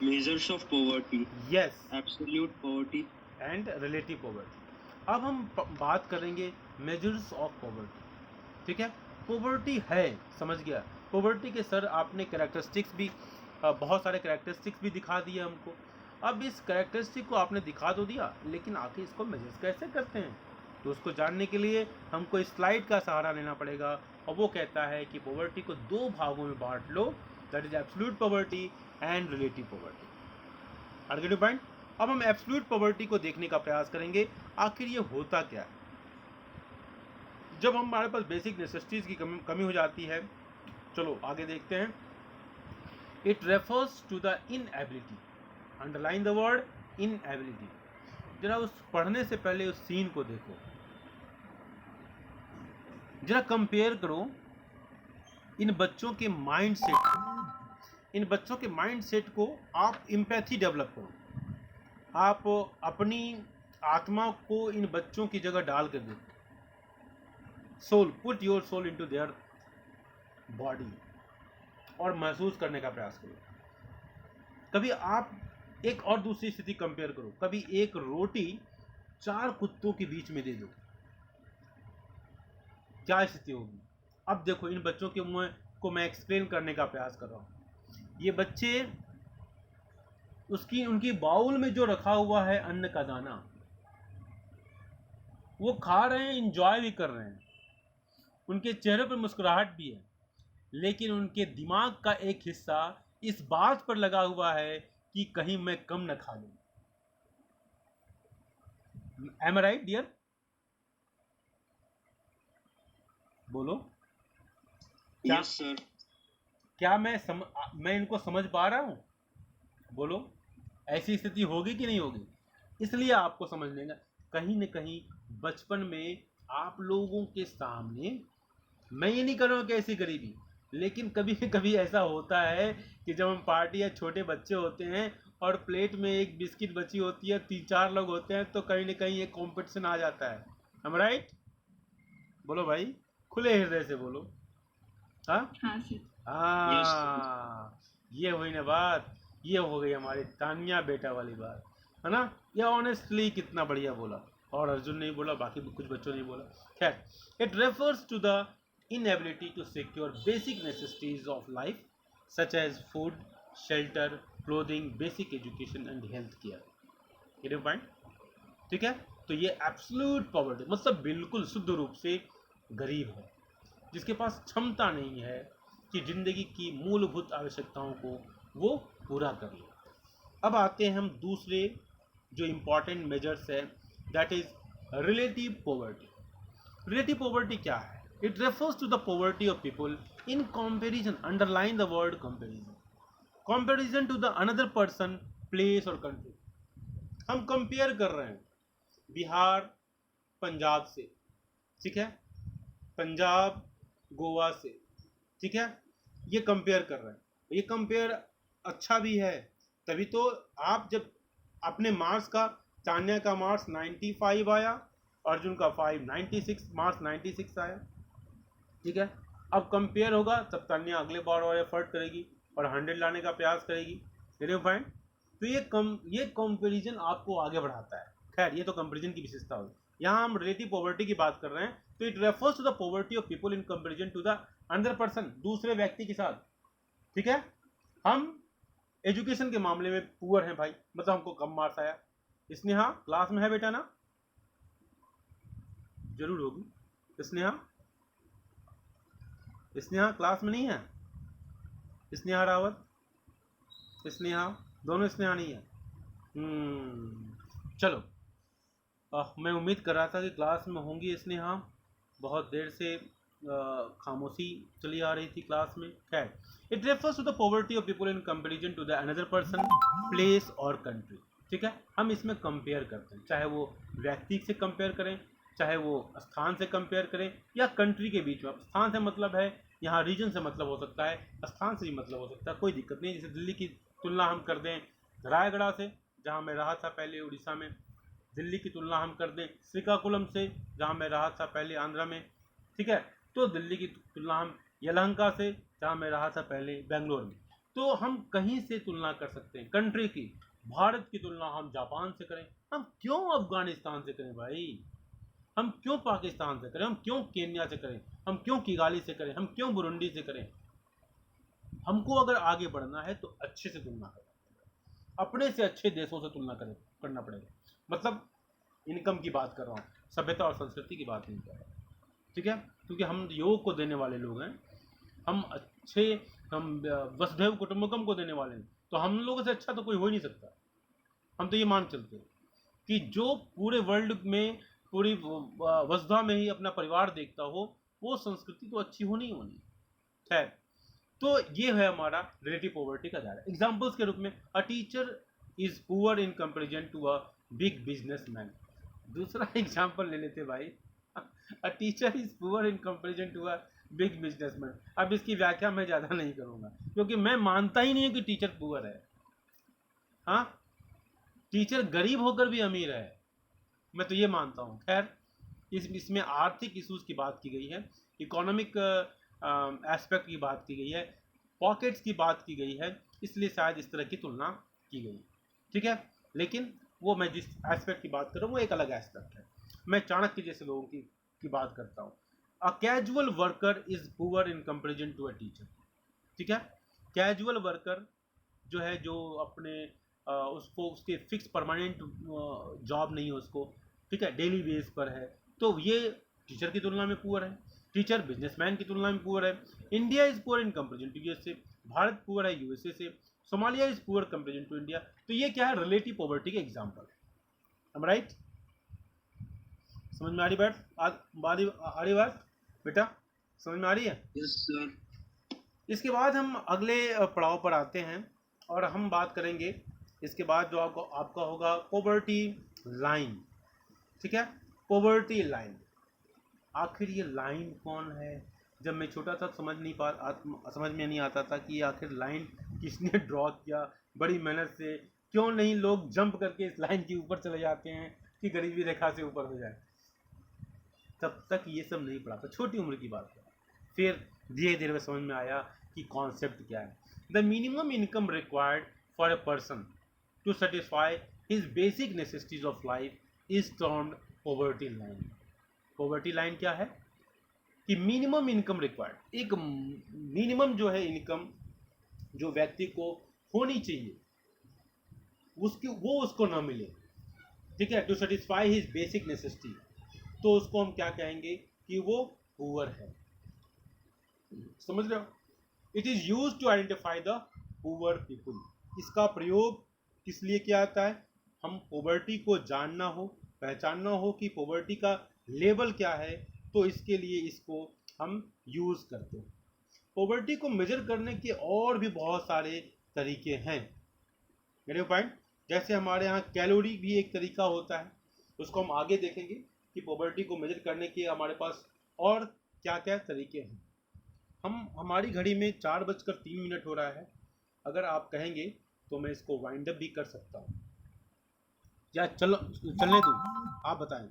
Measures of poverty. Yes, Absolute poverty. And relative poverty. अब हम बात करेंगे मेजर्स ऑफ पॉवर्टी। ठीक है, पॉवर्टी है, समझ गया। पॉवर्टी के सर आपने कैरेक्टरिस्टिक्स भी बहुत सारे कैरेक्टरिस्टिक्स भी दिखा दिए हमको। अब इस कैरेक्टरिस्टिक को आपने दिखा तो दिया, लेकिन आखिर इसको मेजर्स कैसे करते हैं, तो उसको जानने के लिए हमको इस स्लाइड का सहारा लेना पड़ेगा। और वो कहता है कि पॉवर्टी को दो भागों में बांट लो, that is absolute poverty and relative poverty. Are get point. अब हम एब्सोल्यूट पॉवर्टी को देखने का प्रयास करेंगे, आखिर ये होता क्या है। जब हमारे पास बेसिक नेसेसिटीज की कमी हो जाती है, चलो आगे देखते हैं। It refers to the inability, underline the word inability. जरा उस पढ़ने से पहले उस सीन को देखो, जरा कंपेयर करो इन बच्चों के माइंड सेट, इन बच्चों के माइंड सेट को आप इम्पैथी डेवलप करो। आप अपनी आत्मा को इन बच्चों की जगह डाल कर देखो। Soul, put your soul into their body और महसूस करने का प्रयास करो। कभी आप एक और दूसरी स्थिति कंपेयर करो, कभी एक रोटी 4 कुत्तों के बीच में दे दो, क्या स्थिति होगी। अब देखो, इन बच्चों के मुंह को मैं एक्सप्लेन करने का प्रयास कर रहा हूं। ये बच्चे उनकी बाउल में जो रखा हुआ है अन्न का दाना, वो खा रहे हैं, इंजॉय भी कर रहे हैं, उनके चेहरे पर मुस्कुराहट भी है, लेकिन उनके दिमाग का एक हिस्सा इस बात पर लगा हुआ है कि कहीं मैं कम न खा लूं। एम आई राइट डियर? बोलो। क्या Yes, sir. क्या मैं इनको समझ पा रहा हूं? बोलो, ऐसी स्थिति होगी कि नहीं होगी? इसलिए आपको समझ लेना, कहीं न कहीं बचपन में आप लोगों के सामने, मैं ये नहीं कर रहा हूँ कि ऐसी गरीबी, लेकिन कभी कभी ऐसा होता है कि जब हम पार्टी या छोटे बच्चे होते हैं और प्लेट में एक बिस्किट बची होती है, 3-4 लोग होते हैं, तो कहीं ना कहीं एक कंपटीशन आ जाता है। हम राइट? बोलो भाई, खुले हृदय से बोलो। हाँ हाँ सर। Yes, sir. हाँ, ये हुई ना बात, ये हो गई हमारी तानिया बेटा वाली बात, है ना। ये ऑनेस्टली कितना बढ़िया बोला, और अर्जुन नहीं बोला, बाकी कुछ बच्चों नहीं बोला। खैर, it refers to the inability to secure basic necessities of life such as food, shelter, clothing, basic education and health care। ये पॉइंट ठीक है। तो ये एब्सोल्यूट पॉवर्टी मतलब बिल्कुल शुद्ध रूप से गरीब है, जिसके पास क्षमता नहीं है कि जिंदगी की मूलभूत आवश्यकताओं को वो पूरा कर ले। अब आते हैं हम दूसरे जो इम्पॉर्टेंट मेजर्स है, that is relative poverty. Relative poverty क्या है? It refers to the poverty of people in comparison, underline the word comparison, comparison to the another person, place और कंट्री। हम कंपेयर कर रहे हैं बिहार पंजाब से, ठीक है, पंजाब गोवा से, ठीक है, ये कंपेयर कर रहे हैं। ये कंपेयर अच्छा भी है, तभी तो आप जब अपने मार्क्स का, तान्या का मार्क्स 95 आया, अर्जुन का 596 मार्क्स 96 आया, ठीक है। अब कंपेयर होगा तब तान्या अगले बार और एफर्ट करेगी और 100 लाने का प्रयास करेगी। पॉइंट। तो ये कंपेरिजन आपको आगे बढ़ाता है। खैर, ये तो कंपेरिजन की विशेषता होगी। यहाँ हम रिलेटिव पॉवर्टी की बात कर रहे हैं, तो it refers to the poverty of people in comparison to the another person, दूसरे व्यक्ति के साथ, ठीक है। हम एजुकेशन के मामले में पुअर हैं भाई, मतलब हमको कम मार्क्स आया। स्नेहा क्लास में है बेटा ना? जरूर होगी। स्नेहा क्लास में नहीं है? स्नेहा रावत, स्नेहा, दोनों स्नेहा नहीं है। चलो, मैं उम्मीद कर रहा था कि क्लास में होंगी स्नेहा, बहुत देर से खामोशी चली आ रही थी क्लास में। खैर, it refers to the poverty of people in comparison to the another person, place और कंट्री, ठीक है। हम इसमें कंपेयर करते हैं, चाहे वो व्यक्ति से कंपेयर करें, चाहे वो स्थान से कंपेयर करें, या कंट्री के बीच में। स्थान से मतलब है यहाँ रीजन से मतलब हो सकता है, स्थान से भी मतलब हो सकता है, कोई दिक्कत नहीं। जैसे दिल्ली की तुलना हम कर दें रायगढ़ से, जहाँ मैं रहा था पहले उड़ीसा में, दिल्ली की तुलना हम कर दें श्रीकाकुलम से, जहाँ मैं रहा था पहले आंध्रा में, ठीक है। तो दिल्ली की तुलना हम यलहंका से, जहाँ मैं रहा था पहले बेंगलोर में। तो हम कहीं से तुलना कर सकते हैं कंट्री की। भारत की तुलना हम जापान से करें, हम क्यों अफगानिस्तान से करें भाई, हम क्यों पाकिस्तान से करें, हम क्यों केन्या से करें, हम क्यों किगाली से करें, हम क्यों बुरुंडी से करें। हमको अगर आगे बढ़ना है तो अच्छे से तुलना करें, अपने से अच्छे देशों से तुलना करें, करना पड़ेगा। मतलब इनकम की बात कर रहा हूँ, सभ्यता और संस्कृति की बात नहीं कर रहा, ठीक है। क्योंकि हम योग को देने वाले लोग हैं, हम अच्छे, हम वसुधैव कुटुंबकम को देने वाले हैं, तो हम लोगों से अच्छा तो कोई हो ही नहीं सकता। हम तो ये मान चलते हैं कि जो पूरे वर्ल्ड में पूरी वसुधा में ही अपना परिवार देखता हो, वो संस्कृति तो अच्छी होनी ही होनी है। तो ये है हमारा रिलेटिव पॉवर्टी का दायरा। एग्जाम्पल्स के रूप में, a teacher is poor in comparison to a big businessman. दूसरा एग्जाम्पल ले लेते भाई, a teacher is poor in comparison to a big businessman. अब इसकी व्याख्या मैं ज़्यादा नहीं करूँगा, क्योंकि मैं मानता ही नहीं हूँ कि टीचर पुअर है। हाँ, टीचर गरीब होकर भी अमीर है, मैं तो ये मानता हूँ। खैर, इसमें आर्थिक इश्यूज की बात की गई है, इकोनॉमिक एस्पेक्ट की बात की गई है, पॉकेट्स की बात की गई है, इसलिए शायद इस तरह की तुलना की गई, ठीक है। लेकिन वो मैं जिस एस्पेक्ट की बात कर रहा हूँ वो एक अलग एस्पेक्ट है। मैं चाणक्य जैसे लोगों की बात करता हूँ। A casual worker is poor in comparison to a teacher, ठीक है। कैजुअल वर्कर जो है, जो अपने उसको उसके फिक्स परमानेंट जॉब नहीं है उसको, ठीक है, डेली बेस पर है, तो ये टीचर की तुलना में पुअर है। टीचर बिजनेसमैन की तुलना में पुअर है। India is poor in comparison to USA, Bharat poor है यूएसए से। Somalia is poor comparison to India. तो ये क्या है, रिलेटिव पॉवर्टी के एग्जाम्पल है। am I right? समझ में आ रही बात? आ रही बात बेटा, समझ में आ रही है? Yes, sir. इसके बाद हम अगले पड़ाव पर आते हैं और हम बात करेंगे इसके बाद जो आपका होगा पॉवर्टी लाइन, ठीक है। पॉवर्टी लाइन, आखिर ये लाइन कौन है? जब मैं छोटा था समझ में नहीं आता था कि आखिर लाइन किसने ड्रॉ किया बड़ी मेहनत से। क्यों नहीं लोग जंप करके इस लाइन के ऊपर चले जाते हैं कि गरीबी रेखा से ऊपर हो जाए। तब तक ये सब नहीं पढ़ा था, छोटी उम्र की बात है। फिर धीरे धीरे समझ में आया कि कॉन्सेप्ट क्या है। The minimum income required for a person to satisfy his basic necessities of life is termed poverty line. Poverty line क्या है कि मिनिमम इनकम रिक्वायर्ड, एक मिनिमम जो है इनकम जो व्यक्ति को होनी चाहिए उसको ना मिले, ठीक है, to satisfy his basic necessity, तो उसको हम क्या कहेंगे कि वो पुअर है। समझ रहे हो? It is use to identify the poor people. इसका प्रयोग किस लिए किया जाता है? हम पॉवर्टी को जानना हो, पहचानना हो कि पॉवर्टी का लेवल क्या है, तो इसके लिए इसको हम यूज करते हैं। पॉवर्टी को मेजर करने के और भी बहुत सारे तरीके हैं मेरे पॉइंट। जैसे हमारे यहाँ कैलोरी भी एक तरीका होता है, उसको हम आगे देखेंगे कि पॉवर्टी को मेजर करने के हमारे पास और क्या क्या तरीके हैं। हमारी घड़ी में 4:03 हो रहा है। अगर आप कहेंगे तो मैं इसको वाइंड अप भी कर सकता हूँ या चलने दूँ, आप बताएं।